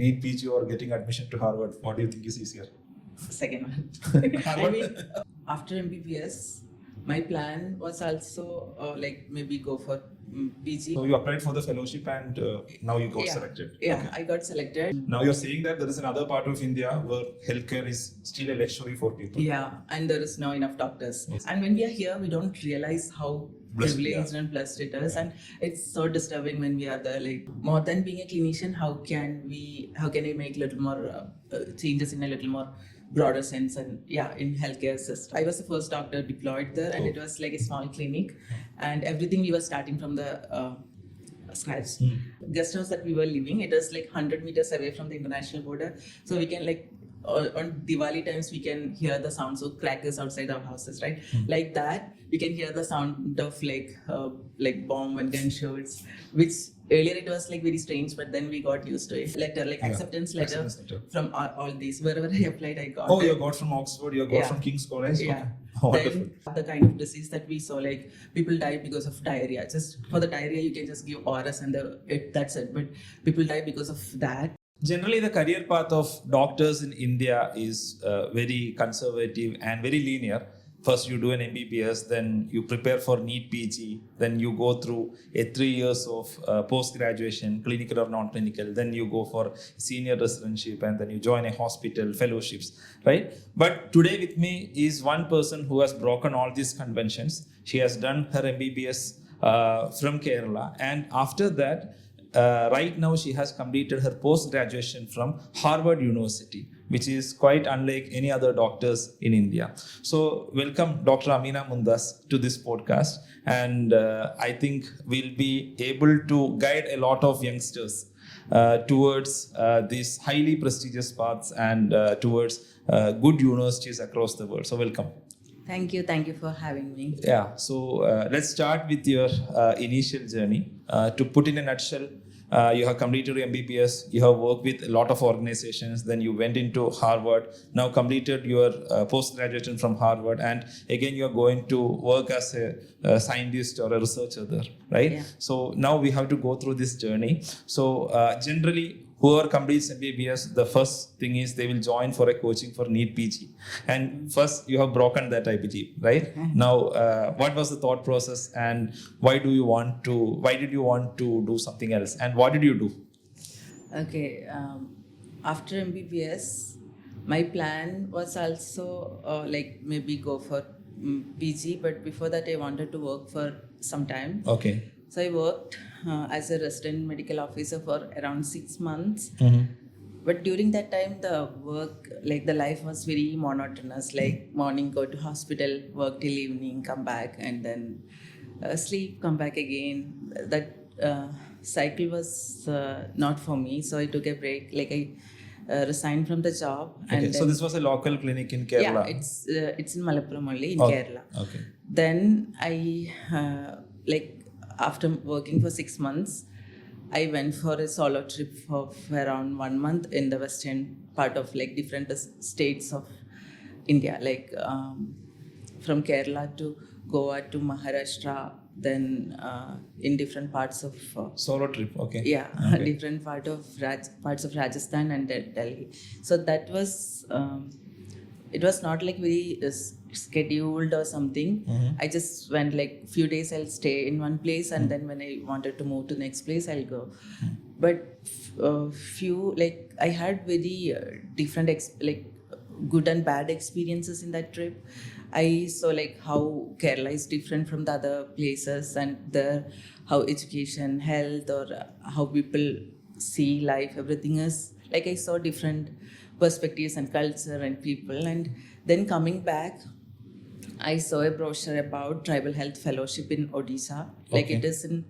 NEET PG or getting admission to Harvard? What do you think is easier? Second one. I mean, after MBBS, my plan was also maybe go for PG. So you applied for the fellowship and now you got selected. Yeah, Okay. I got selected. Now you're saying that there is another part of India where healthcare is still a luxury for people. Yeah, and there is not enough doctors. Yes. And when we are here, we don't realize how Blessed, privileged and blessed it is, and it's so disturbing when we are there. Like, more than being a clinician, how can we make little more changes in a little more broader sense, and in healthcare system. I was the first doctor deployed there, and it was like a small clinic, and everything we were starting from the scratch. Guest house that we were living, it was like 100 meters away from the international border, so we can on Diwali times we can hear the sounds of crackers outside our houses, right? Like that, we can hear the sound of like bomb and gunshots, which earlier it was like very strange, but then we got used to it. Acceptance letter from all these. Wherever I applied, I got. Oh, you got from Oxford, you got from King's College? Yeah. Okay. Oh, wonderful. Then the kind of disease that we saw, like people die because of diarrhea. Just for the diarrhea, you can just give ORS and that's it. But people die because of that. Generally, the career path of doctors in India is very conservative and very linear. First, you do an MBBS, then you prepare for NEET PG, then you go through 3 years of post-graduation, clinical or non-clinical, then you go for senior residentship, and then you join a hospital, fellowships, right? But today with me is one person who has broken all these conventions. She has done her MBBS from Kerala, and after that, right now she has completed her post-graduation from Harvard University, which is quite unlike any other doctors in India. So welcome Dr. Ameena Mundas to this podcast, and I think we'll be able to guide a lot of youngsters towards these highly prestigious paths and towards good universities across the world. So welcome. Thank you for having me. Yeah, so let's start with your initial journey. To put in a nutshell, you have completed your MBBS, you have worked with a lot of organizations, then you went into Harvard, now completed your post-graduation from Harvard, and again you are going to work as a scientist or a researcher there, right? Yeah. So now we have to go through this journey. So generally, whoever completes MBBS, the first thing is they will join for a coaching for NEET PG. And first, you have broken that, I believe, right? Now, what was the thought process, and why did you want to do something else, and what did you do? Okay, after MBBS, my plan was also maybe go for PG, but before that, I wanted to work for some time. Okay. So I worked as a resident medical officer for around 6 months. But during that time, the work, the life was very monotonous. Like morning, go to hospital, work till evening, come back, and then sleep, come back again. That cycle was not for me. So I took a break. I resigned from the job. Okay. And so this was a local clinic in Kerala. Yeah, it's in Malappuram only in Kerala. Okay. Then I after working for 6 months, I went for a solo trip of around 1 month in the western part of different states of India, from Kerala to Goa to Maharashtra, then in different parts of solo trip. Okay. Yeah, okay. Different parts of Rajasthan and Delhi. So that was it was not very scheduled or something. I just went few days I'll stay in one place, and then when I wanted to move to the next place I'll go. But I had very different good and bad experiences in that trip. I saw how Kerala is different from the other places, and how education, health, or how people see life, everything is I saw different perspectives and culture and people. And then coming back, I saw a brochure about tribal health fellowship in Odisha. Okay. It is in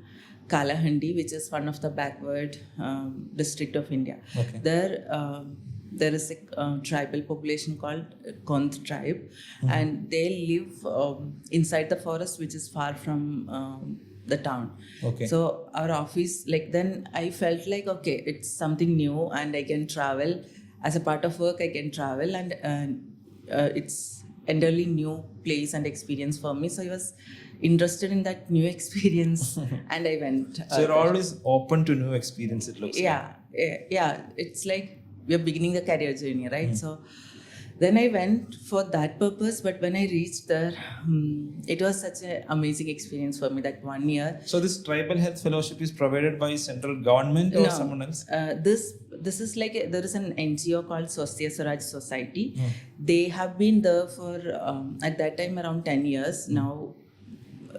Kalahandi, which is one of the backward district of India. Okay. There is a tribal population called Kondh tribe, and they live inside the forest, which is far from the town. Okay. So our office, then I felt okay, it's something new, and I can travel. As a part of work, I can travel, and it's entirely new place and experience for me. So I was interested in that new experience, and I went. So you're always open to new experience, it looks Yeah, it's like we're beginning the career journey, right? So then I went for that purpose, but when I reached there, it was such an amazing experience for me that 1 year. So this tribal health fellowship is provided by central government or someone else? This is like there is an NGO called XandY Society. They have been there for at that time around 10 years. Now,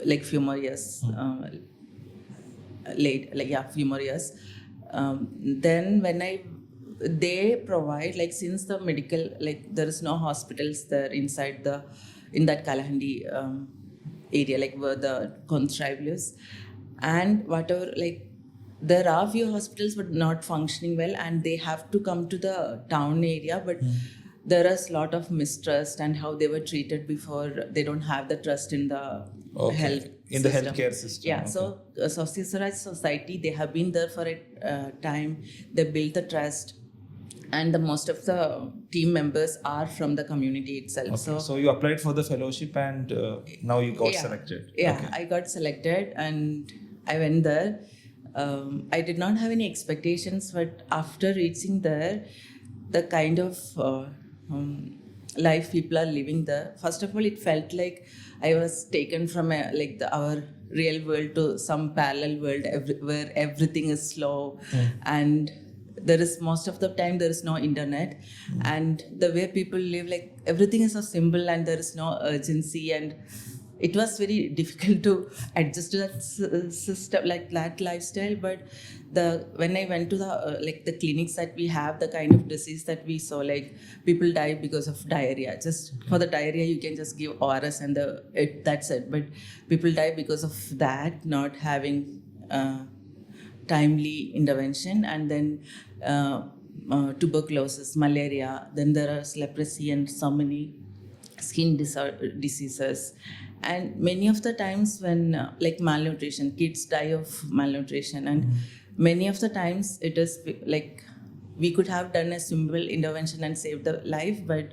like few more years few more years. Then when they provide, like, since the medical, like, there is no hospitals there in that Kalahandi area, like where the Kond tribe lives, and whatever, like, there are few hospitals but not functioning well, and they have to come to the town area, but there is a lot of mistrust and how they were treated before. They don't have the trust in the health in system. the healthcare system. Yeah, so XandY Society, they have been there for a time. They built the trust, and the most of the team members are from the community itself. So you applied for the fellowship, and now you got selected. Yeah, I got selected and I went there. I did not have any expectations, but after reaching there, the kind of life people are living there, first of all, it felt like I was taken from our real world to some parallel world where everything is slow, and there is, most of the time, there is no internet, and the way people live, like, everything is so simple and there is no urgency, and it was very difficult to adjust to that system, like that lifestyle. But when I went to the clinics that we have, the kind of disease that we saw, like, people die because of diarrhea. Just for the diarrhea, you can just give ORS and that's it. But people die because of that, not having timely intervention, and then tuberculosis, malaria. Then there is leprosy and so many skin diseases. And many of the times when like malnutrition, kids die of malnutrition, and many of the times it is like we could have done a simple intervention and saved the life, but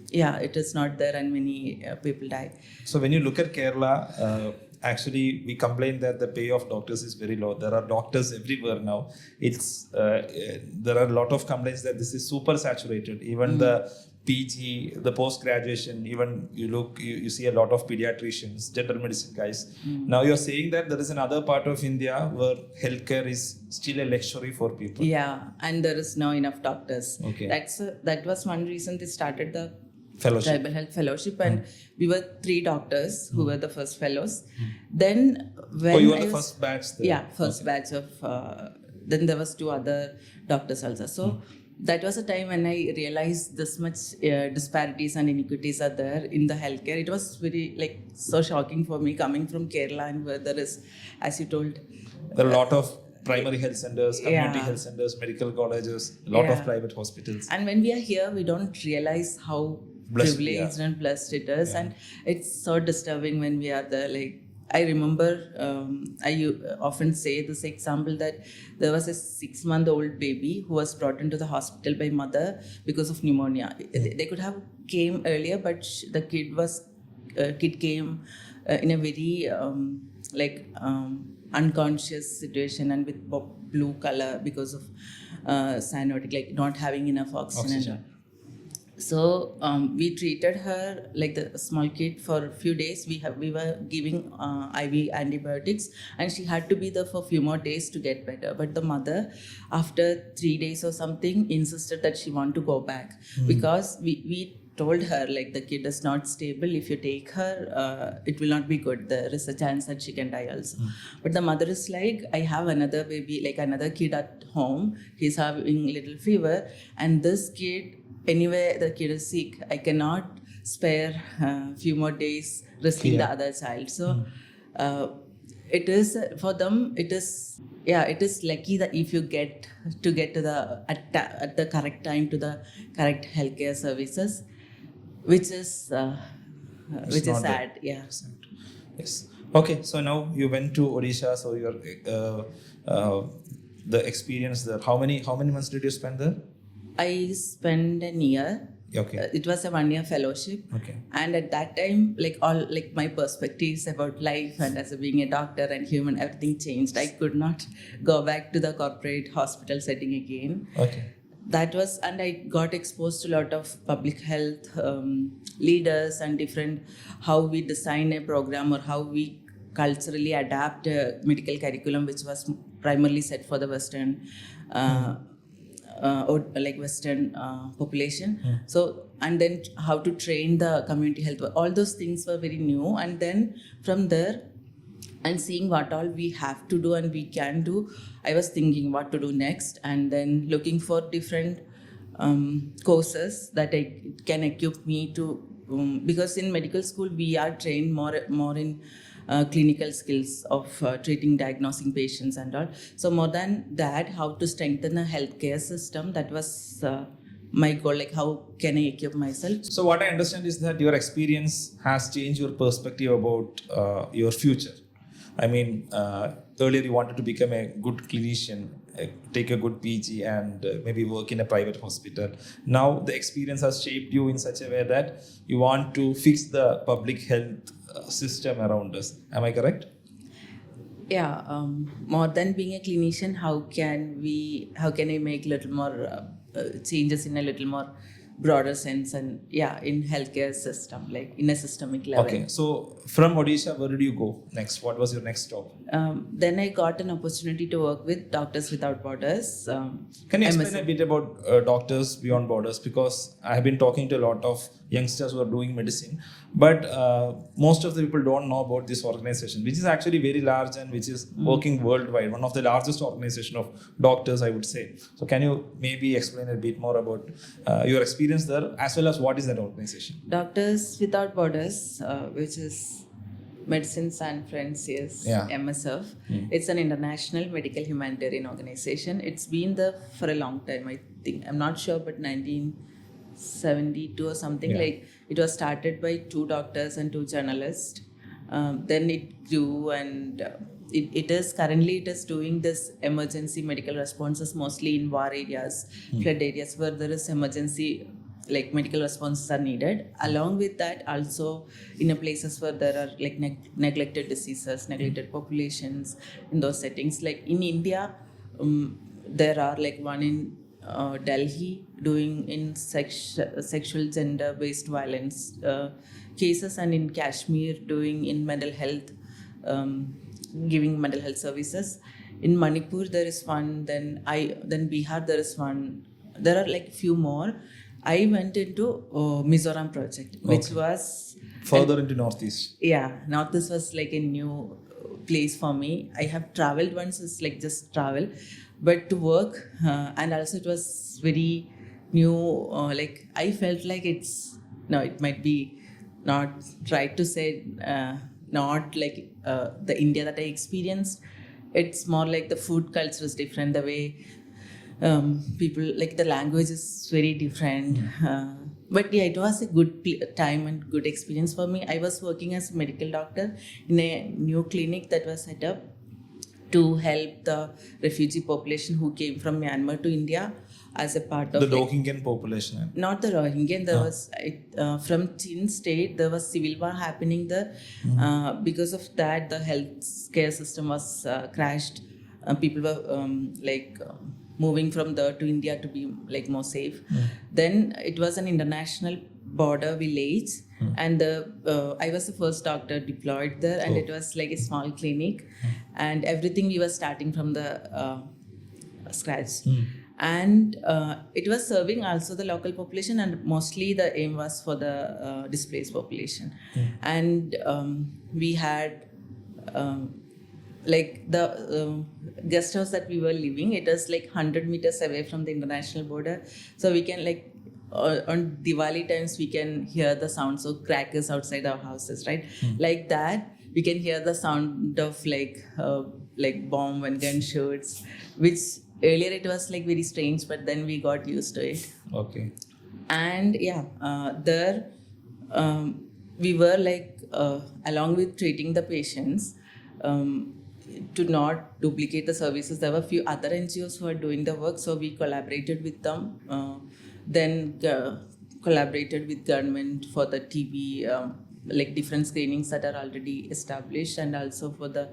it is not there, and many people die. So when you look at Kerala, actually we complain that the pay of doctors is very low. There are doctors everywhere now. There are a lot of complaints that this is super saturated. Even the PG, the post-graduation, even you see a lot of pediatricians, general medicine guys. Now you're saying that there is another part of India where healthcare is still a luxury for people. Yeah, and there is not enough doctors. Okay. That was one reason they started the Fellowship. Tribal Health Fellowship, and we were 3 doctors who were the first fellows. Then when you were the first batch there? Yeah, first batch of, then there was 2 other doctors also. So that was a time when I realized this much disparities and inequities are there in the healthcare. It was very so shocking for me coming from Kerala, and where there is, as you told, there are a lot of primary health centers, community health centers, medical colleges, a lot of private hospitals. And when we are here, we don't realize how privileged and blessed it is, and it's so disturbing when we are there. Like, I remember, I often say this example that there was a 6-month-old baby who was brought into the hospital by mother because of pneumonia. They could have came earlier, but the kid came in a very unconscious situation and with blue color because of cyanotic, like not having enough oxygen. So we treated her like the small kid for a few days. We were giving IV antibiotics, and she had to be there for a few more days to get better. But the mother, after 3 days or something, insisted that she want to go back because we told her, like, the kid is not stable. If you take her, it will not be good. There is a chance that she can die also. But the mother is like, I have another baby, like another kid at home. He's having little fever, and this kid, anyway, the kid is sick. I cannot spare a few more days risking the other child. So it is for them. It is lucky that if you get to the at the correct time to the correct healthcare services, which is sad. Yeah. Yes. Okay. So now you went to Odisha. So your the experience there. How many months did you spend there? I spent a year Okay. It was a 1-year fellowship. Okay. And at that time, all my perspectives about life and as being a doctor and human, everything changed. I could not go back to the corporate hospital setting again. Okay. That was, and I got exposed to a lot of public health leaders and different, how we design a program or how we culturally adapt a medical curriculum which was primarily set for the Western Western population. So, and then how to train the community health, all those things were very new. And then from there, and seeing what all we have to do and we can do, I was thinking what to do next, and then looking for different courses that can equip me to, because in medical school we are trained more in clinical skills of treating, diagnosing patients and all. So more than that, how to strengthen a healthcare system, that was my goal, like how can I equip myself. So what I understand is that your experience has changed your perspective about your future. I mean, earlier you wanted to become a good clinician, take a good PG and maybe work in a private hospital. Now the experience has shaped you in such a way that you want to fix the public health system around us. Am I correct? Yeah, more than being a clinician, how can I make little more changes in a little more broader sense, and in healthcare system, like in a systemic level. Okay, so from Odisha, where did you go next? What was your next stop? Then I got an opportunity to work with Doctors Without Borders. Can you explain a bit about Doctors Beyond Borders? Because I have been talking to a lot of youngsters who are doing medicine, but most of the people don't know about this organization, which is actually very large and which is working worldwide. One of the largest organization of doctors, I would say. So can you maybe explain a bit more about your experience there, as well as what is that organization? Doctors Without Borders, which is Médecins Sans Frontières, MSF. It's an international medical humanitarian organization. It's been there for a long time, I think. I'm not sure, but 1972 or something. Like it was started by 2 doctors and 2 journalists. Then it grew, and it is doing this emergency medical responses mostly in war areas, flood areas where there is emergency like medical responses are needed. Along with that, also in places where there are like neglected diseases, neglected populations, in those settings. Like in India, there are like one in Delhi doing in sexual gender-based violence cases, and in Kashmir doing in mental health, giving mental health services. In Manipur there is one, then Bihar there is one. There are like few more. I went into Mizoram project, which was further into Northeast. Yeah, Northeast was like a new place for me. I have traveled once, it's like just travel, but to work, and also it was very new. Like I felt like it might be not right to say, not like the India that I experienced. It's more like the food culture is different, the way people, like the language is very different. But it was a good time and good experience for me. I was working as a medical doctor in a new clinic that was set up to help the refugee population who came from Myanmar to India as a part of the Rohingyan population. Not the Rohingyan. There was from Chin state there was civil war happening there. Because of that, the health care system was crashed. People were moving from there to India to be like more safe. Then it was an international border village, and I was the first doctor deployed there, and it was like a small clinic, and everything we were starting from the scratch. And it was serving also the local population, and mostly the aim was for the displaced population. And we had like the guest house that we were living, it was like 100 meters away from the international border, so we can like on Diwali times we can hear the sounds of crackers outside our houses, right? Like that we can hear the sound of like bomb and gunshots, which earlier it was like very strange, but then we got used to it. Okay. And there we were like along with treating the patients, to not duplicate the services, there were a few other NGOs who were doing the work, so we collaborated with them. Then collaborated with government for the TB, like different screenings that are already established, and also for the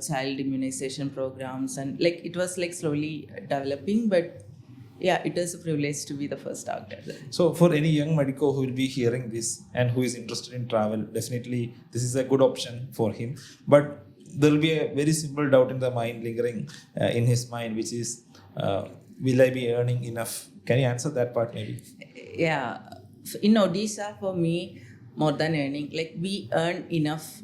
child immunization programs, and like it was like slowly developing, but yeah, it is a privilege to be the first doctor there. So for any young medico who will be hearing this and who is interested in travel, definitely this is a good option for him. But there will be a very simple doubt in the mind lingering in his mind, which is, will I be earning enough? Can you answer that part maybe? Yeah, in Odisha, for me, more than earning, like we earn enough,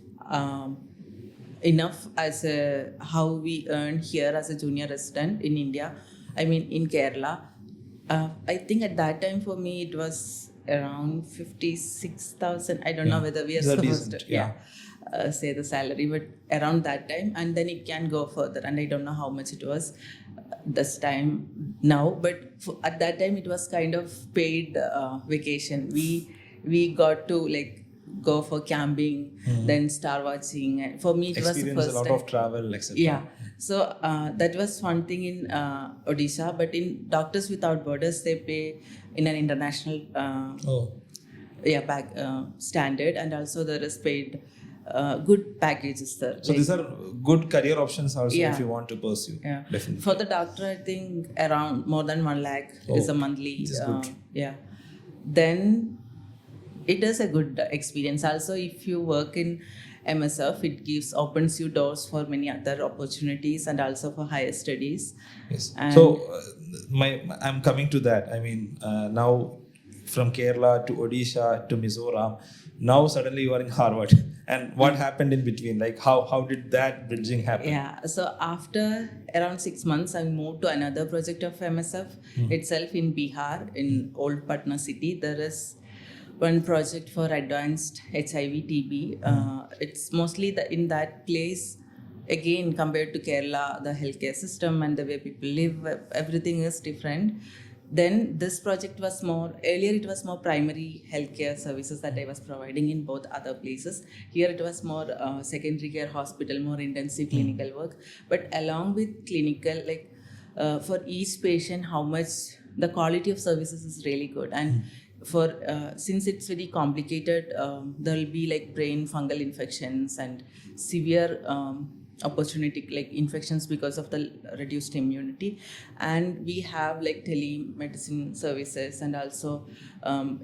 enough as a how we earn here as a junior resident in India. I mean, in Kerala, I think at that time for me it was around 56,000. I don't know whether we are They're supposed decent, to say the salary, but around that time, and then it can go further. And I don't know how much it was this time now, but at that time it was kind of paid vacation. We got to like go for camping, then star watching, and for me it was the Experience first a lot time. of travel, etc. Yeah, so that was one thing in Odisha, but in Doctors Without Borders they pay in an international standard, and also there is paid good packages there. So these are good career options also Yeah. if you want to pursue. Yeah. Definitely. For the doctor, I think around more than 1 lakh is a monthly. which is good. Yeah. Then it is a good experience. Also, if you work in MSF, it opens you doors for many other opportunities and also for higher studies. Yes. And So I'm coming to that. I mean, now from Kerala to Odisha to Mizoram, now suddenly you are in Harvard. And what happened in between? Like how did that bridging happen? Yeah, so after around 6 months, I moved to another project of MSF itself in Bihar, in Old Patna city. There is one project for advanced HIV TB. It's mostly in that place, again, compared to Kerala, the healthcare system and the way people live, everything is different. Then this project was earlier it was more primary healthcare services that I was providing in both other places. Here it was more secondary care hospital, more intensive clinical work. But along with clinical, like for each patient, how much the quality of services is really good. And for since it's very complicated, there will be like brain fungal infections and severe opportunity like infections because of the reduced immunity, and we have like telemedicine services, and also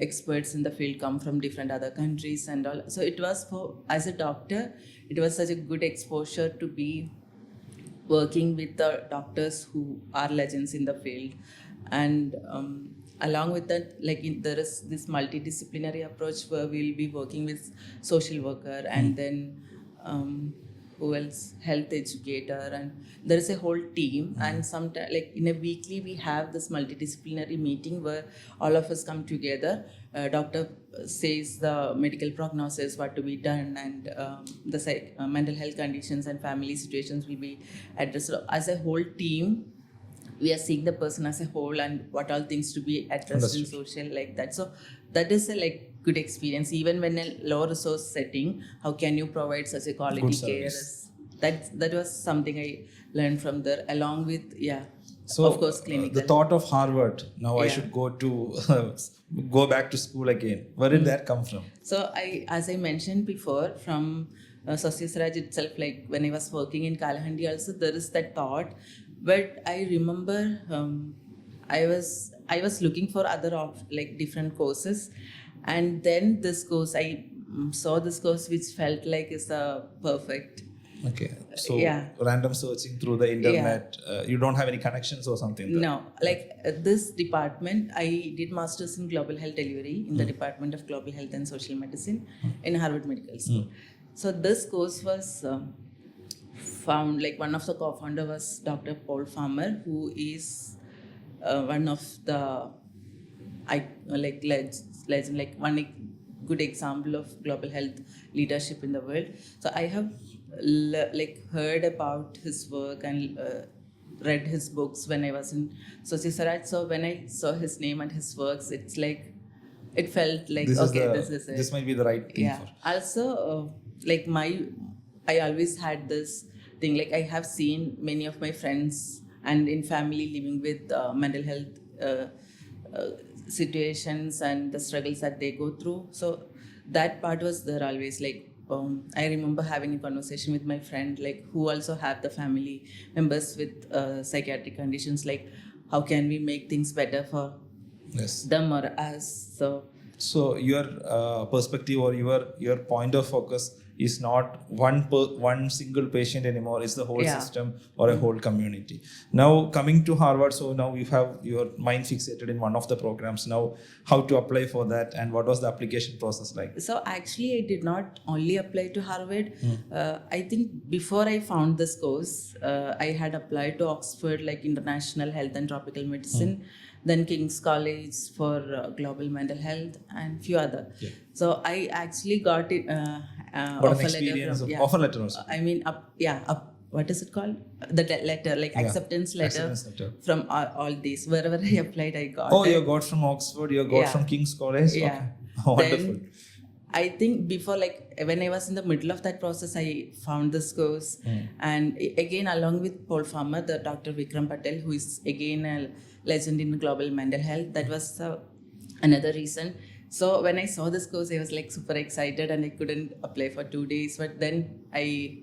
experts in the field come from different other countries and all. So it was as a doctor, it was such a good exposure to be working with the doctors who are legends in the field. And along with that, like there is this multidisciplinary approach where we'll be working with social worker and then who else, health educator, and there is a whole team. And sometimes like in a weekly we have this multidisciplinary meeting where all of us come together. Doctor says the medical prognosis, what to be done, and the mental health conditions and family situations will be addressed. So as a whole team, we are seeing the person as a whole and what all things to be addressed in social, like that. So that is a like good experience. Even when a low resource setting, how can you provide such a quality care? That was something I learned from there, along with so of course clinical. The thought of Harvard, now I should go back to school again. Where did that come from? So as I mentioned before, from Sociosraj itself, like when I was working in Kalahandi also, there is that thought. But I remember I was looking for other like different courses, and then this course, I saw this course which felt like is the perfect. Okay, so random searching through the internet, you don't have any connections or something? No, like this department, I did masters in global health delivery in the Department of Global Health and Social Medicine in Harvard Medical School. So this course was found, like one of the co-founder was Dr. Paul Farmer, who is one of the legend, like one good example of global health leadership in the world. So I have heard about his work and read his books when I was in Sociosraj. So when I saw his name and his works, it's like it felt like this is it. This might be the right thing for. Also, I always had this thing, like I have seen many of my friends and in family living with mental health situations and the struggles that they go through. So that part was there always. Like I remember having a conversation with my friend, like who also have the family members with psychiatric conditions. Like, how can we make things better for Yes. them or us? So your perspective or your point of focus is not one single patient anymore. It's the whole system or a whole community. Now coming to Harvard, so now you have your mind fixated in one of the programs. Now how to apply for that and what was the application process like? So actually, I did not only apply to Harvard. I think before I found this course, I had applied to Oxford, like International Health and Tropical Medicine, then King's College for Global Mental Health, and few other. So I actually got it. Offer letter also. I mean, what is it called? The letter, like acceptance letter from all these. Wherever I applied, I got. Oh, you got from Oxford. You got from King's College. Yeah. Okay. Wonderful. Then, I think before, like when I was in the middle of that process, I found this course, and again along with Paul Farmer, the Dr. Vikram Patel, who is again a legend in global mental health. That was another reason. So when I saw this course, I was like super excited, and I couldn't apply for 2 days. But then I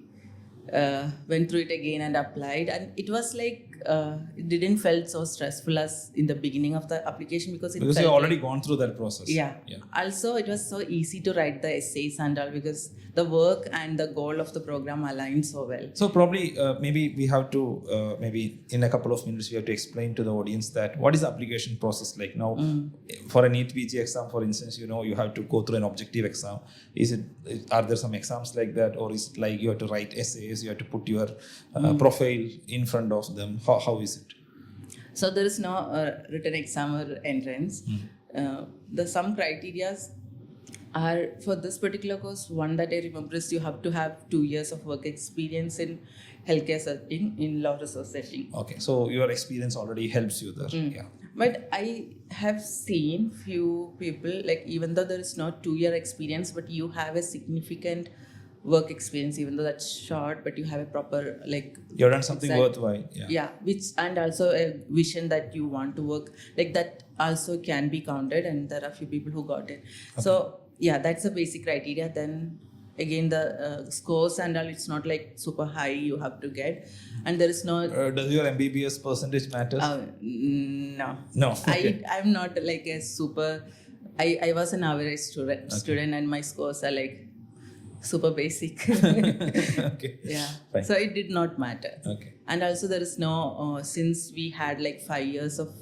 went through it again and applied, and it was like it didn't felt so stressful as in the beginning of the application because you already gone through that process. Yeah. Also, it was so easy to write the essays and all because the work and the goal of the program aligned so well. So probably maybe we have to maybe in a couple of minutes we have to explain to the audience that what is the application process like now. For a NEET PG exam, for instance, you have to go through an objective exam. Are there some exams like that, or is it like you have to write essays, you have to put your profile in front of them? How is it? So there is no written exam or entrance. The some criterias are for this particular course. One that I remember is you have to have 2 years of work experience in healthcare setting, in low resource setting. Okay, so your experience already helps you there. Yeah. But I have seen few people, like even though there is not 2-year experience, but you have a significant work experience, even though that's short, but you have a proper like you've done something worthwhile. Which and also a vision that you want to work like that also can be counted, and there are few people who got it. So that's the basic criteria. Then again the scores and all, it's not like super high you have to get, and there is no does your MBBS percentage matters? No. Okay. I'm not like a super I was an average student and my scores are like super basic. Okay. Fine. So it did not matter. Okay. And also there is no since we had like 5 years of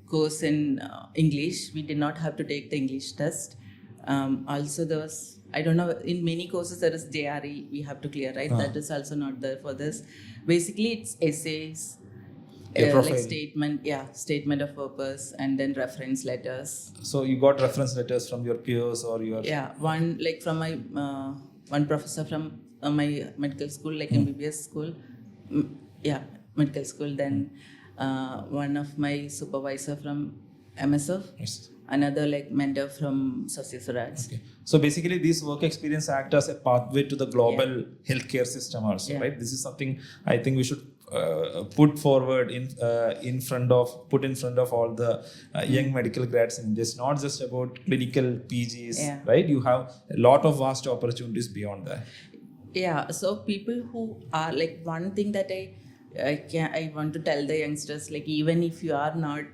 course in English, we did not have to take the English test. Also there was, I don't know, in many courses there is JRE we have to clear, right? That is also not there for this. Basically it's essays, like statement of purpose, and then reference letters. So you got reference letters from your peers or your... one like from my one professor from my medical school, like MBBS school. Medical school. Then one of my supervisor from MSF. Yes. Another like mentor from Sasya Suraj. Okay. So basically this work experience act as a pathway to the global healthcare system also, right? This is something I think we should put forward in front of all the young medical grads in India. It's not just about clinical PGs, right? You have a lot of vast opportunities beyond that. Yeah. So people who are like, one thing that I want to tell the youngsters, like even if you are not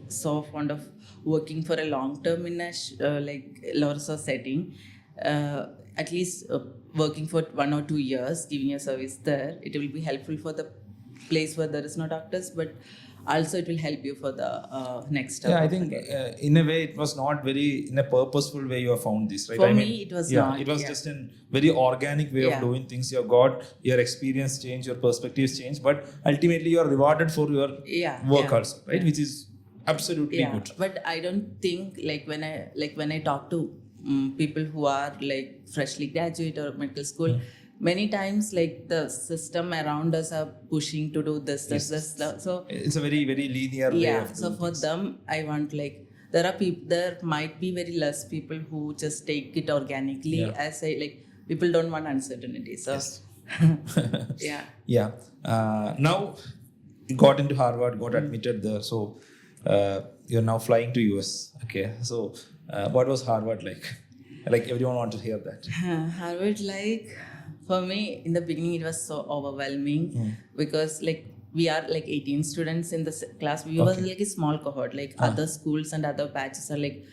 so fond of working for a long term in a like low resource setting, at least working for 1 or 2 years, giving your service there, it will be helpful for the place where there is no doctors, but also it will help you for the next step. I think in a way it was not very in a purposeful way you have found this, right? For me it was not. It was just a very organic way of doing things. You have got your experience change, your perspectives change, but ultimately you are rewarded for your work also, right? Which is absolutely good. But I don't think when I talk to people who are like freshly graduate or medical school, many times like the system around us are pushing to do this. So it's a very, very linear way of so for them I want like there might be very less people who just take it organically, as I like people don't want uncertainty. So now you got into Harvard, got admitted there. So you're now flying to US. Okay, so what was Harvard like? Like everyone want to hear that. Harvard, like for me in the beginning, it was so overwhelming because like we are like 18 students in the class. We was like a small cohort. Like other schools and other batches are like,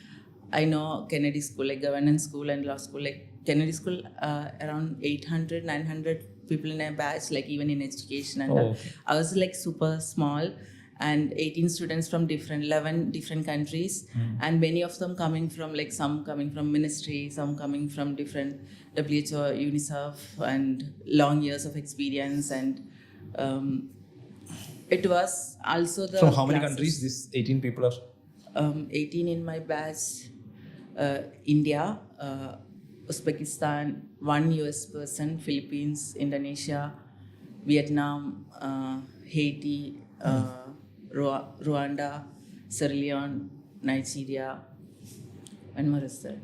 I know Kennedy School, like governance school and law school. Like Kennedy School, around 800, 900 people in a batch. Like even in education, and I was like super small. And 18 students from 11 different countries, and many of them coming from like some coming from ministry, some coming from different WHO, UNICEF, and long years of experience. And it was also the From how many classes. countries these 18 people are? 18 in my batch. India, Uzbekistan, one US person, Philippines, Indonesia, Vietnam, Haiti, Rwanda, Sierra Leone, Nigeria, and more is there?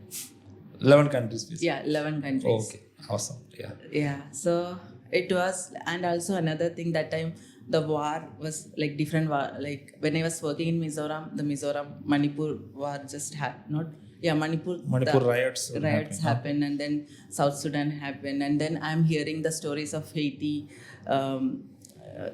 11 countries. Basically. Yeah, 11 countries. Oh, okay, awesome. Yeah. Yeah, so it was, and also another thing that time the war was like different war. Like when I was working in Mizoram, the Mizoram Manipur war just happened. Manipur riots happened, and then South Sudan happened, and then I'm hearing the stories of Haiti,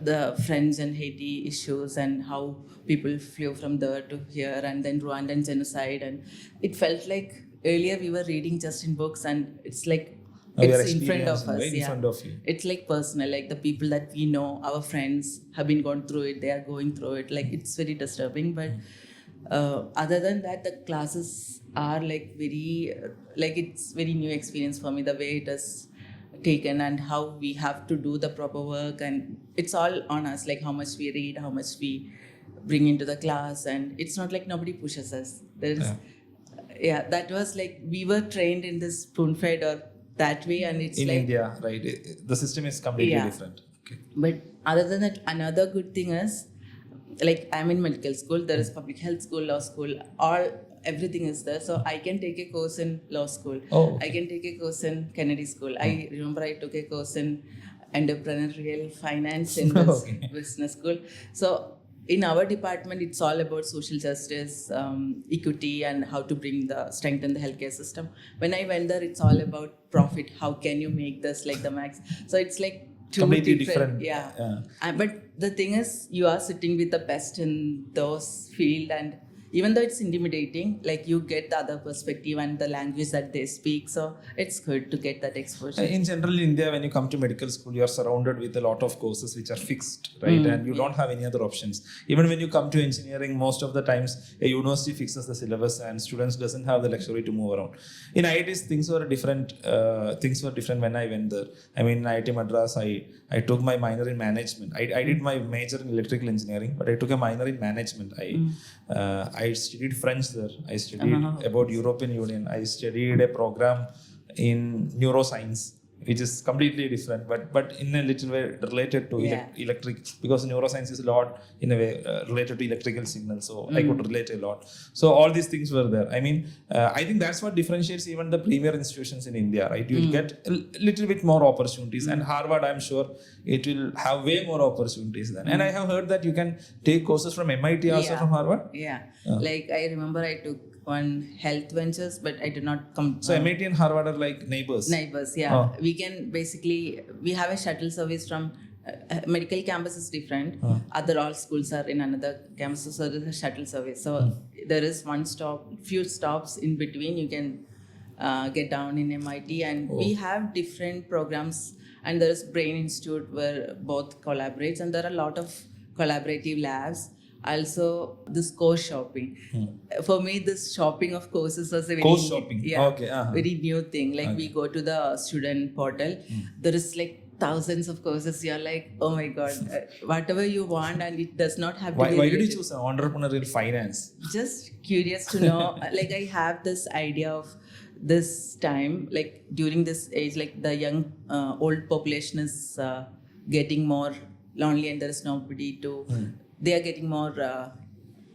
the French and Haiti issues, and how people flew from there to here, and then Rwandan genocide. And it felt like earlier we were reading just in books, and it's like it's in front of us. Right in front of you. It's like personal, like the people that we know, our friends have been gone through it, they are going through it. Like it's very disturbing, but other than that, the classes are like very, like it's very new experience for me, the way it is taken and how we have to do the proper work, and it's all on us, like how much we read, how much we bring into the class, and it's not like nobody pushes us. There's that was like we were trained in this spoon-fed or that way, and it's in like India, right? The system is completely different. Okay. But other than that, another good thing is, like I'm in medical school, there is public health school, law school, everything is there. So I can take a course in law school. I can take a course in Kennedy School. I remember I took a course in entrepreneurial finance in this business school. So in our department, it's all about social justice, equity, and how to strengthen the healthcare system. When I went there, it's all about profit. How can you make this like the max? So it's like completely different. But the thing is, you are sitting with the best in those field, and even though it's intimidating, like you get the other perspective and the language that they speak, so it's good to get that exposure. In general, in India, when you come to medical school, you are surrounded with a lot of courses which are fixed, right? And you don't have any other options. Even when you come to engineering, most of the times a university fixes the syllabus and students doesn't have the luxury to move around. In IITs, things were different. Things were different when I went there. I mean, in IIT Madras, I took my minor in management. I did my major in electrical engineering, but I took a minor in management. I studied French there. I studied about European Union. I studied a program in neuroscience, which is completely different, but in a little way related to electric, because neuroscience is a lot in a way related to electrical signals. So I could relate a lot. So all these things were there. I mean, I think that's what differentiates even the premier institutions in India, right? You'll get a little bit more opportunities, and Harvard, I'm sure it will have way more opportunities then. And I have heard that you can take courses from MIT also from Harvard. Like I remember I took one health ventures, but I did not come. So MIT and Harvard are like neighbors. We can basically, we have a shuttle service from medical campus is different. Other all schools are in another campus, so there's a shuttle service. So there is one stop, few stops in between. You can get down in MIT, and we have different programs. And there is Brain Institute where both collaborates, and there are a lot of collaborative labs. Also, this course shopping. For me, this shopping of courses was a very very new thing. Like we go to the student portal, there is like thousands of courses. You're like, oh my god, whatever you want, and it does not have to be. Why did you choose entrepreneurial finance? Just curious to know. Like I have this idea of this time, like during this age, like the young old population is getting more lonely, and there is nobody to. They are getting more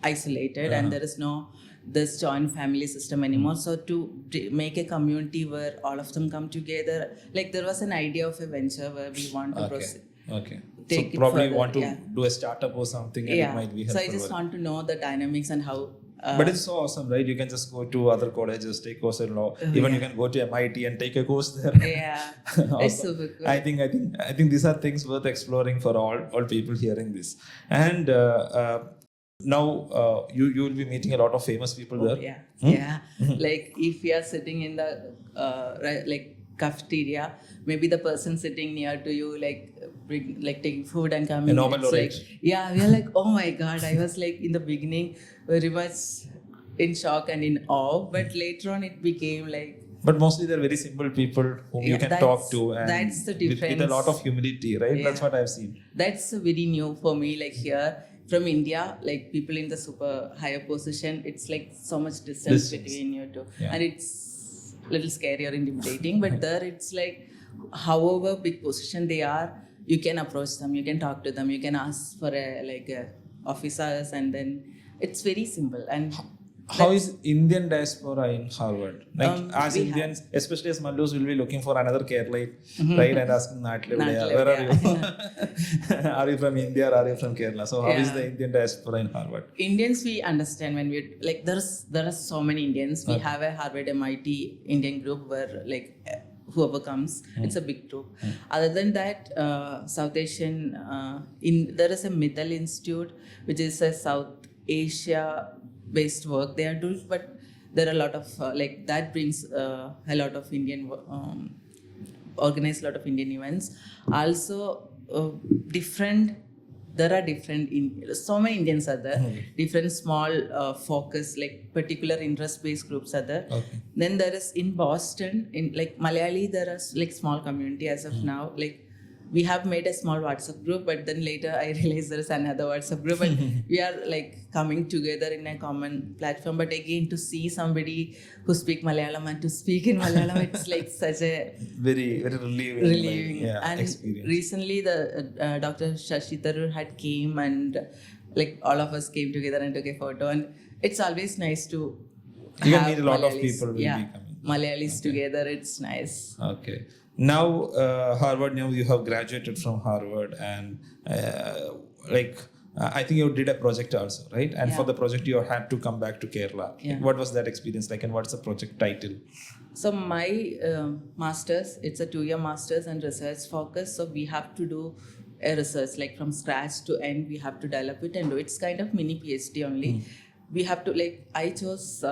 isolated, and there is no this joint family system anymore. So to make a community where all of them come together, like there was an idea of a venture where we want to proceed. Okay. take So it probably further, want to yeah. do a startup or something, and it might be So helpful. I just for it. want to know the dynamics and how. But it's so awesome, right? You can just go to other colleges, take course in law. Even you can go to MIT and take a course there. Yeah, Awesome. it's super cool. I think these are things worth exploring for all people hearing this. And now you will be meeting a lot of famous people there. Yeah. Like if we are sitting in the like cafeteria, maybe the person sitting near to you taking food and coming. A Nobel it's laureate. like, yeah, we are like, oh my god. I was like in the beginning very much in shock and in awe, but later on it became like. But mostly they're very simple people whom you can talk to, and that's the with a difference. lot of humility, right? Yeah. That's what I've seen. That's very new for me. Like here from India, like people in the super higher position, it's like so much distance. Between you two, Yeah. and it's a little scary or intimidating. But there, it's like, however big position they are, you can approach them, you can talk to them, you can ask for officers, and then it's very simple. And how is Indian diaspora in Harvard? Like as we Indians, especially as Mallus, will be looking for another Kerala, right? And asking, where are you? Are you from India or are you from Kerala? So how is the Indian diaspora in Harvard? Indians, we understand when we like there are so many Indians. We have a Harvard MIT Indian group where like whoever comes, it's a big group. Other than that, South Asian, there is a Mithal Institute, which is a South Asia based work they are doing, but there are a lot of that brings a lot of Indian organize a lot of Indian events. Also, there are so many Indians are there. Different small focus, like particular interest based groups are there. Okay. Then there is in Boston, in like Malayali, there is like small community as of now. Like we have made a small WhatsApp group, but then later I realized there is another WhatsApp group, and we are like coming together in a common platform. But again, to see somebody who speak Malayalam and to speak in Malayalam, it's like such a very relieving and experience. Recently, the Dr. Shashi Tharoor had came, and like all of us came together and took a photo, and it's always nice to You have can meet a lot of Malayalis, people will be coming. Malayalis together. It's nice. Okay. Now, Harvard, now you have graduated from Harvard, and I think you did a project also, right? And for the project, you had to come back to Kerala. Yeah. What was that experience like, and what's the project title? So my master's, it's a 2-year master's and research focus. So we have to do a research like from scratch to end. We have to develop it and do. It's kind of mini PhD only. We have to I chose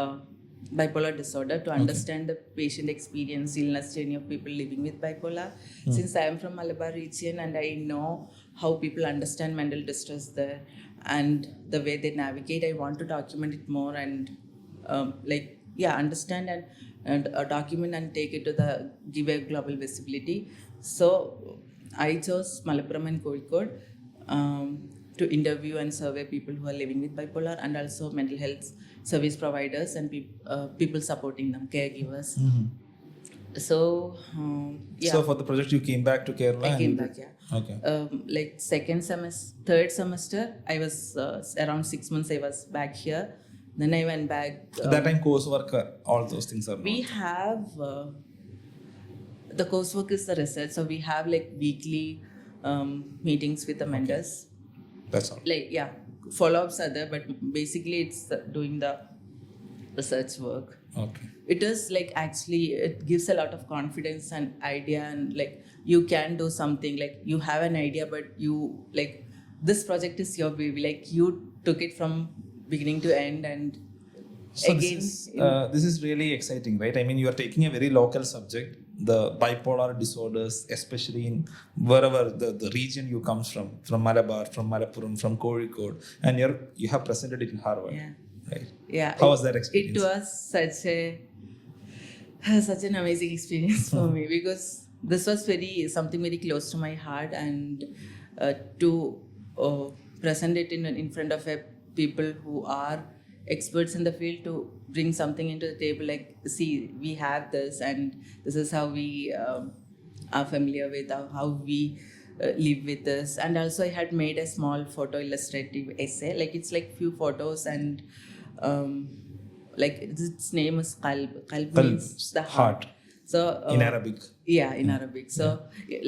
bipolar disorder to understand the patient experience, illness journey of people living with bipolar. Since I am from Malabar region and I know how people understand mental distress there and the way they navigate, I want to document it more and understand and document and take it to give a global visibility. So I chose Malappuram and Kozhikode to interview and survey people who are living with bipolar and also mental health service providers and people supporting them, caregivers. So, So for the project, you came back to Kerala? I came back, Okay. Third semester, I was around 6 months, I was back here. Then I went back. That time coursework, all those things are we not. have, the coursework is the research. So we have weekly meetings with the mentors. That's all. Follow-ups are there, but basically it's doing the research work. Okay. It is actually it gives a lot of confidence and idea, and you can do something, you have an idea, but you this project is your baby, you took it from beginning to end. And so again this is really exciting, right? I mean, you are taking a very local subject, the bipolar disorders, especially in wherever the region you comes from Malabar, from Malappuram, from Kozhikode, and you have presented it in Harvard. Right? Yeah. How was that experience? It was such an amazing experience for me, because this was something very close to my heart, and to present it in front of people who are experts in the field, to bring something into the table, see, we have this, and this is how we are familiar with, how we live with this. And also I had made a small photo illustrative essay, it's few photos, and its name is Qalb. Qalb means the heart. So in Arabic. Yeah, in Arabic. So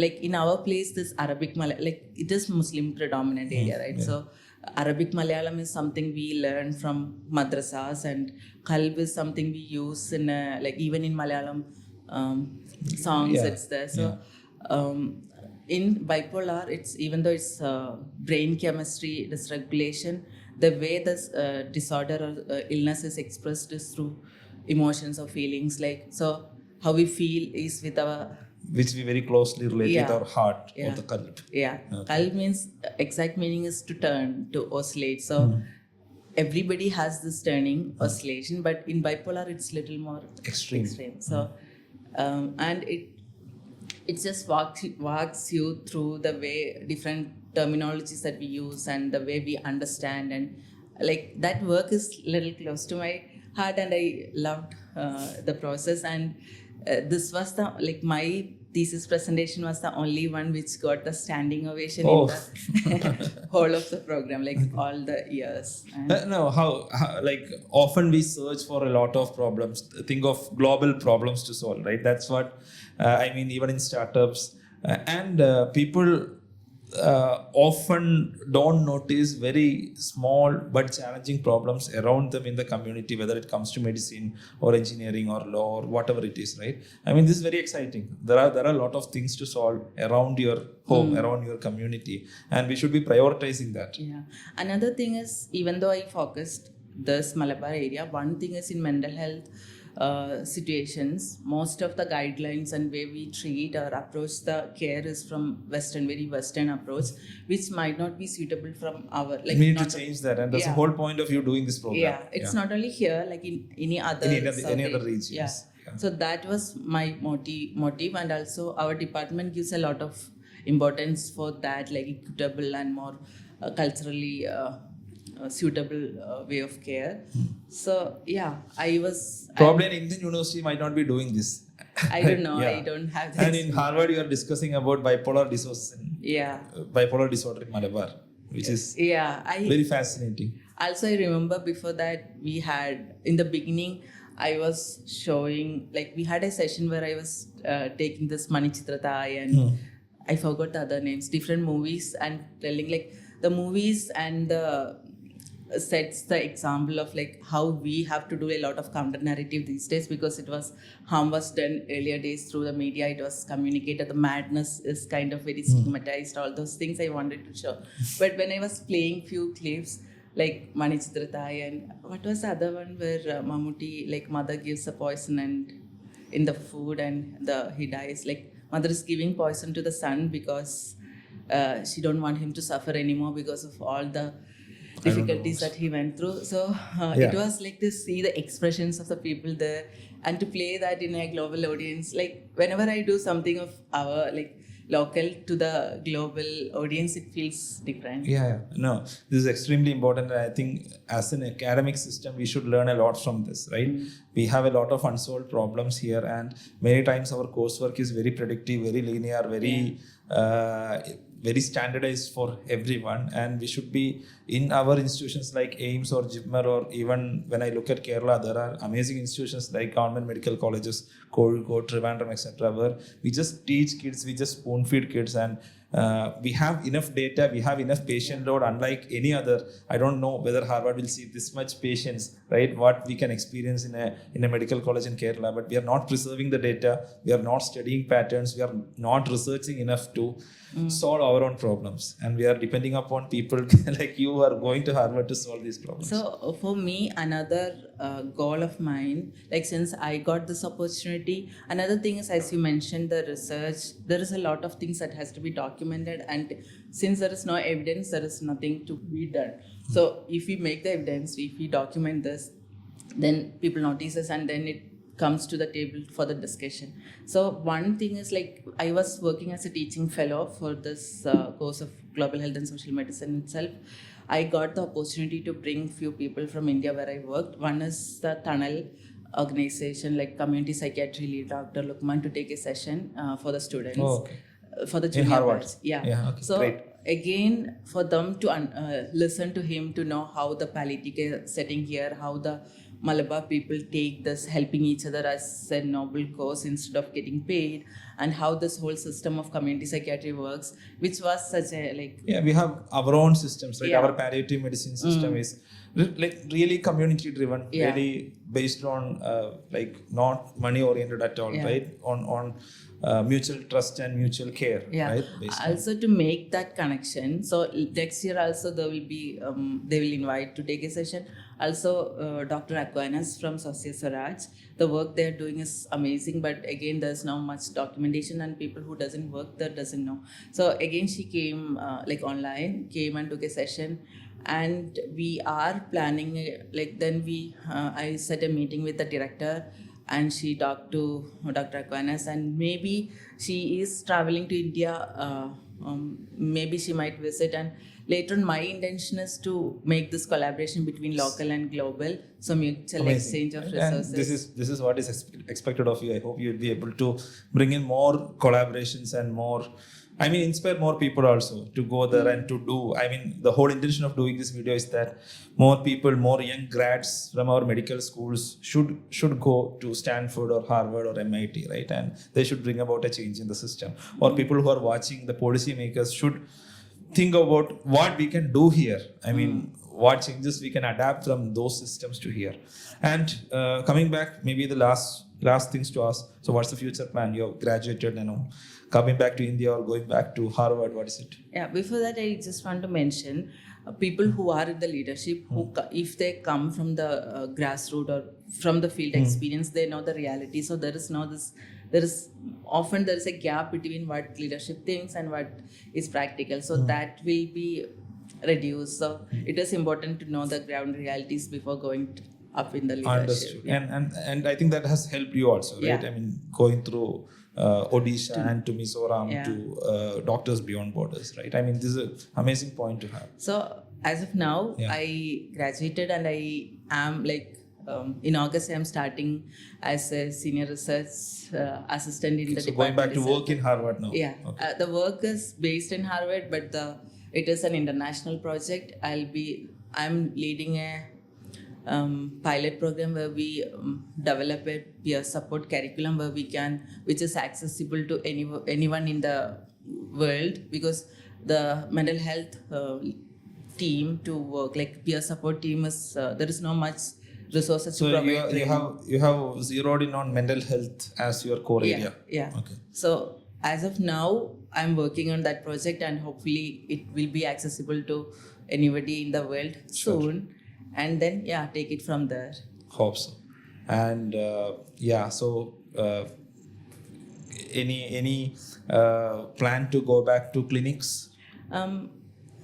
like in our place, this Arabic like it is Muslim predominant area, right? So Arabic Malayalam is something we learn from madrasas, and Qalb is something we use in like even in Malayalam songs. It's there. So in bipolar, it's even though it's brain chemistry, dysregulation, the way this disorder or illness is expressed is through emotions or feelings. Like so, how we feel is with our, which we very closely relate with our heart or the qalb. Yeah, qalb means exact meaning is to turn, to oscillate. So everybody has this turning oscillation, but in bipolar it's little more Extreme. So and it just walks you through the way different terminologies that we use and the way we understand, and like that work is little close to my heart, and I loved the process. And this was the like my thesis presentation was the only one which got the standing ovation in the whole of the program, like all the years. No, how like often we search for a lot of problems, think of global problems to solve, right? That's what I mean, even in startups, and people often don't notice very small but challenging problems around them in the community, whether it comes to medicine or engineering or law or whatever it is, right? I mean, this is very exciting. There are a lot of things to solve around your home, around your community, and we should be prioritizing that. Yeah. Another thing is, even though I focused this Malabar area, one thing is in mental health situations, most of the guidelines and way we treat or approach the care is from very Western approach, which might not be suitable from our. Like, we need to change that, and that's the whole point of you doing this program. Yeah, it's not only here, like in any other regions. Yeah. So that was my motive, and also our department gives a lot of importance for that, like equitable and more culturally suitable way of care. So yeah, I was probably an Indian university might not be doing this. I don't know. I don't have this. And in Harvard you are discussing about bipolar disorder in Malabar, which is very fascinating. Also, I remember before that we had, in the beginning, I was showing, like we had a session where I was taking this Manichitratai and I forgot the other names, different movies, and telling like the movies and the sets the example of like how we have to do a lot of counter narrative these days, because harm was done earlier days through the media, it was communicated, the madness is kind of very stigmatized, all those things I wanted to show. But when I was playing few clips like Manichitratai, and what was the other one where Mammootty, like mother gives a poison and in the food and he dies, like mother is giving poison to the son because she don't want him to suffer anymore because of all the difficulties that he went through. So it was like to see the expressions of the people there and to play that in a global audience. Like whenever I do something of our like local to the global audience, it feels different. No, this is extremely important. I think as an academic system we should learn a lot from this, right? We have a lot of unsolved problems here, and many times our coursework is very predictive, very linear, very standardized for everyone, and we should be in our institutions like AIMS or JIPMER, or even when I look at Kerala, there are amazing institutions like government medical colleges, Kozhikode, Trivandrum, etc., where we just teach kids, we just spoon feed kids, and we have enough data, we have enough patient load, unlike any other. I don't know whether Harvard will see this much patients, right? What we can experience in a medical college in Kerala, but we are not preserving the data, we are not studying patterns, we are not researching enough to solve our own problems, and we are depending upon people like you who are going to Harvard to solve these problems. So for me, another goal of mine, like since I got this opportunity, another thing is, as you mentioned, the research, there is a lot of things that has to be documented, and since there is no evidence, there is nothing to be done. So if we make the evidence, if we document this, then people notice us, and then it comes to the table for the discussion. So one thing is, like I was working as a teaching fellow for this course of global health and social medicine itself. I got the opportunity to bring few people from India where I worked. One is the Tunnel organization, like community psychiatry lead Dr. Lukman, to take a session for the students. For the junior in Harvard. batch. Okay, So great. Again, for them to listen to him, to know how the palliative care setting here, how the Malabar people take this helping each other as a noble cause instead of getting paid, and how this whole system of community psychiatry works, which was such a like. Yeah, we have our own systems, right? Yeah. Our palliative medicine system is like really community driven, Yeah. really based on like not money oriented at all, Yeah. right? On mutual trust and mutual care, Yeah. right? Based on- Also to make that connection. So next year also there will be they will invite to take a session. Also Dr. Aquinas from Sasya Swaraj. The work they are doing is amazing, but again there's not much documentation and people who doesn't work there doesn't know. So again she came like online, came and took a session. And we are planning like then we I set a meeting with the director, and she talked to Dr. Aquinas, and maybe she is traveling to India. Maybe she might visit, and later on my intention is to make this collaboration between local and global, so mutual Amazing. exchange of And resources. this is what is expected of you. I hope you'll be able to bring in more collaborations and more, I mean, inspire more people also to go there and to do. I mean, the whole intention of doing this video is that more people, more young grads from our medical schools should go to Stanford or Harvard or MIT, right? And they should bring about a change in the system. Or people who are watching, the policymakers should think about what we can do here. I mean, what changes we can adapt from those systems to here. And coming back, maybe the last things to ask. So what's the future plan? You have graduated, coming back to India or going back to Harvard, what is it? Yeah, before that, I just want to mention people who are in the leadership, who if they come from the grassroots or from the field experience, they know the reality. So there is a gap between what leadership thinks and what is practical. So that will be reduced. So it is important to know the ground realities before going up in the leadership. Understood. And I think that has helped you also, right? Yeah. I mean, going through Odisha and to Mizoram Yeah. to Doctors Beyond Borders, right? I mean, this is an amazing point to have. So as of now, Yeah. I graduated and I am like in August I am starting as a senior research assistant in the So going department. back to itself. work in Harvard now. Yeah, Okay. the work is based in Harvard, but it is an international project. I'm leading a pilot program where we develop a peer support curriculum which is accessible to anyone in the world, because the mental health team to work like peer support team is there is not much resources So to provide. you have zeroed in on mental health as your core area. Yeah. Okay. So as of now, I'm working on that project, and hopefully it will be accessible to anybody in the world soon. And then take it from there. Hope so. And so any plan to go back to clinics?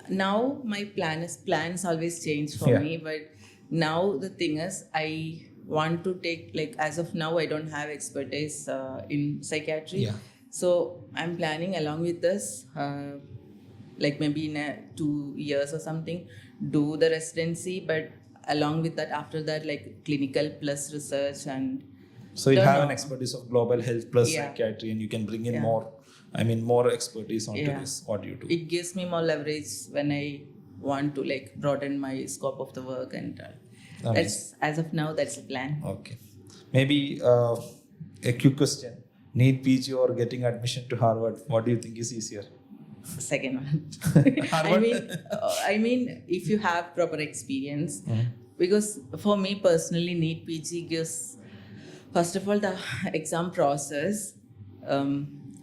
Now my plans always change for me, but now the thing is I want to take, like, as of now I don't have expertise in psychiatry. Yeah. So I'm planning along with this, like maybe in 2 years or something, do the residency, but along with that, after that, like clinical plus research. And so you don't have know. an expertise of global health plus Yeah. psychiatry, and you can bring in Yeah. more expertise onto Yeah. this, what you do. It gives me more leverage when I want to like broaden my scope of the work, and that's, as of now, that's the plan. Okay. Maybe a quick question. NEET PG or getting admission to Harvard, what do you think is easier? Second one. Harvard? I mean, if you have proper experience, because for me personally, NEET PG gives, first of all, the exam process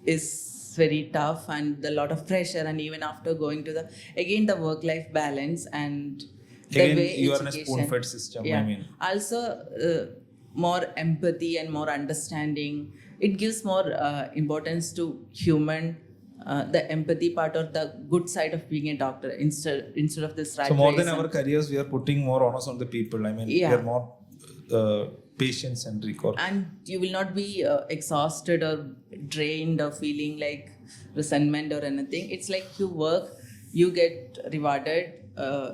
is very tough and a lot of pressure, and even after going to the work-life balance and Again, the way you are in a education. spoon-fed system. Yeah. I mean, Also, more empathy and more understanding. It gives more importance to human, the empathy part or the good side of being a doctor instead of this rat so more race than and- our careers, we are putting more onus on the people. I mean, we Yeah. are more patient-centric. Or And you will not be exhausted or drained or feeling like resentment or anything. It's like you work, you get rewarded,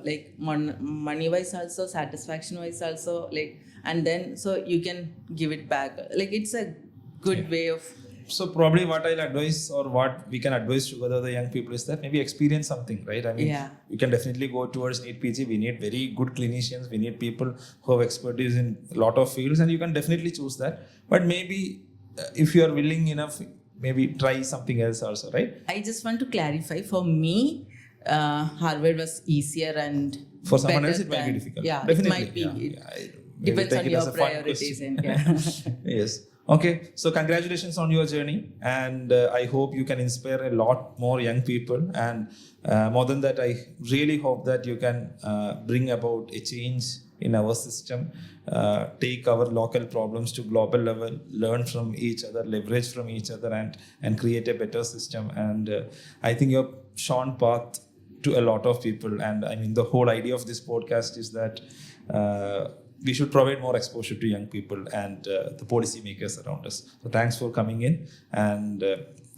like money-wise also, satisfaction-wise also, like, and then so you can give it back. Like, it's a good way of So probably what I'll advise or what we can advise together the young people is that maybe experience something, right? I mean, Yeah. you can definitely go towards NEET PG. We need very good clinicians. We need people who have expertise in a lot of fields, and you can definitely choose that. But maybe if you are willing enough, maybe try something else also, right? I just want to clarify. For me, Harvard was easier and For someone better else, it might be than- difficult. Yeah, Definitely. it might be. Yeah, It yeah. Maybe depends take on it as your a fun priorities question. and yeah. Yes. Okay. So congratulations on your journey, and I hope you can inspire a lot more young people. And more than that, I really hope that you can bring about a change in our system, take our local problems to global level, learn from each other, leverage from each other, and create a better system. And I think you've shown path to a lot of people. And I mean, the whole idea of this podcast is that we should provide more exposure to young people and the policymakers around us. So thanks for coming in, and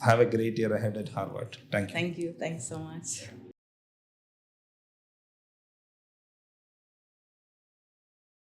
have a great year ahead at Harvard. Thank you. Thank you. Thanks so much.